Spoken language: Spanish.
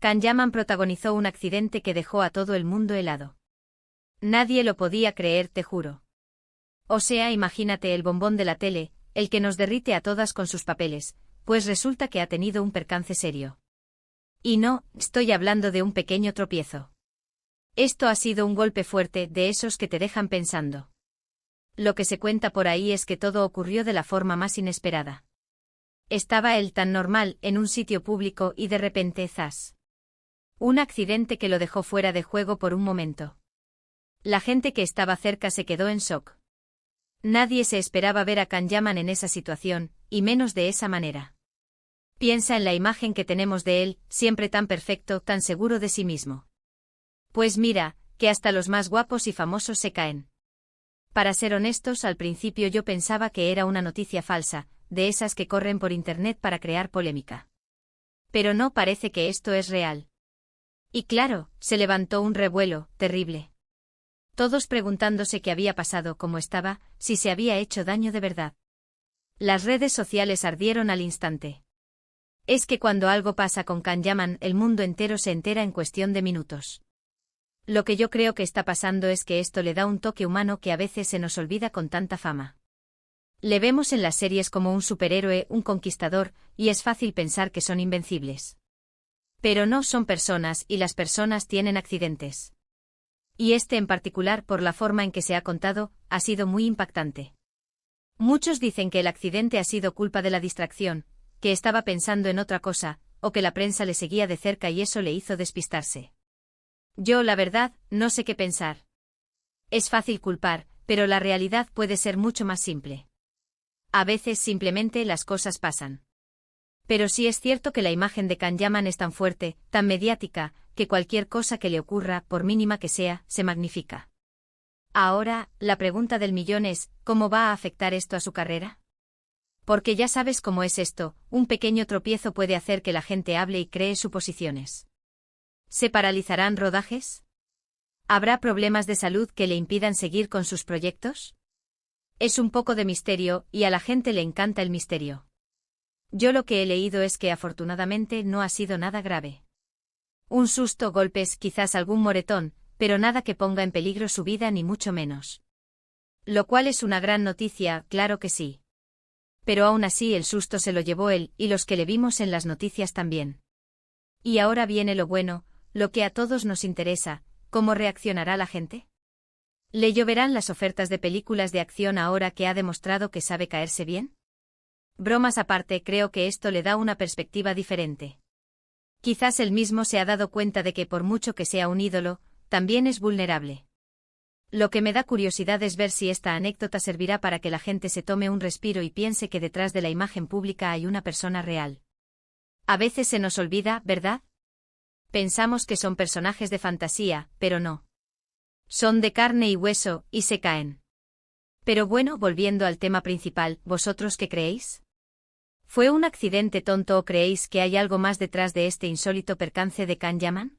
Can Yaman protagonizó un accidente que dejó a todo el mundo helado. Nadie lo podía creer, te juro. O sea, imagínate el bombón de la tele, el que nos derrite a todas con sus papeles, pues resulta que ha tenido un percance serio. Y no, estoy hablando de un pequeño tropiezo. Esto ha sido un golpe fuerte, de esos que te dejan pensando. Lo que se cuenta por ahí es que todo ocurrió de la forma más inesperada. Estaba él tan normal en un sitio público y de repente, ¡zas! Un accidente que lo dejó fuera de juego por un momento. La gente que estaba cerca se quedó en shock. Nadie se esperaba ver a Can Yaman en esa situación, y menos de esa manera. Piensa en la imagen que tenemos de él, siempre tan perfecto, tan seguro de sí mismo. Pues mira, que hasta los más guapos y famosos se caen. Para ser honestos, al principio yo pensaba que era una noticia falsa, de esas que corren por internet para crear polémica. Pero no, parece que esto es real. Y claro, se levantó un revuelo terrible. Todos preguntándose qué había pasado, cómo estaba, si se había hecho daño de verdad. Las redes sociales ardieron al instante. Es que cuando algo pasa con Can Yaman, el mundo entero se entera en cuestión de minutos. Lo que yo creo que está pasando es que esto le da un toque humano que a veces se nos olvida con tanta fama. Le vemos en las series como un superhéroe, un conquistador, y es fácil pensar que son invencibles. Pero no, son personas, y las personas tienen accidentes. Y este en particular, por la forma en que se ha contado, ha sido muy impactante. Muchos dicen que el accidente ha sido culpa de la distracción, que estaba pensando en otra cosa, o que la prensa le seguía de cerca y eso le hizo despistarse. Yo, la verdad, no sé qué pensar. Es fácil culpar, pero la realidad puede ser mucho más simple. A veces simplemente las cosas pasan. Pero sí es cierto que la imagen de Can Yaman es tan fuerte, tan mediática, que cualquier cosa que le ocurra, por mínima que sea, se magnifica. Ahora, la pregunta del millón es, ¿cómo va a afectar esto a su carrera? Porque ya sabes cómo es esto, un pequeño tropiezo puede hacer que la gente hable y cree suposiciones. ¿Se paralizarán rodajes? ¿Habrá problemas de salud que le impidan seguir con sus proyectos? Es un poco de misterio, y a la gente le encanta el misterio. Yo lo que he leído es que afortunadamente no ha sido nada grave. Un susto, golpes, quizás algún moretón, pero nada que ponga en peligro su vida ni mucho menos. Lo cual es una gran noticia, claro que sí. Pero aún así el susto se lo llevó él, y los que le vimos en las noticias también. Y ahora viene lo bueno, lo que a todos nos interesa, ¿cómo reaccionará la gente? ¿Le lloverán las ofertas de películas de acción ahora que ha demostrado que sabe caerse bien? Bromas aparte, creo que esto le da una perspectiva diferente. Quizás él mismo se ha dado cuenta de que por mucho que sea un ídolo, también es vulnerable. Lo que me da curiosidad es ver si esta anécdota servirá para que la gente se tome un respiro y piense que detrás de la imagen pública hay una persona real. A veces se nos olvida, ¿verdad? Pensamos que son personajes de fantasía, pero no. Son de carne y hueso, y se caen. Pero bueno, volviendo al tema principal, ¿vosotros qué creéis? ¿Fue un accidente tonto o creéis que hay algo más detrás de este insólito percance de Can Yaman?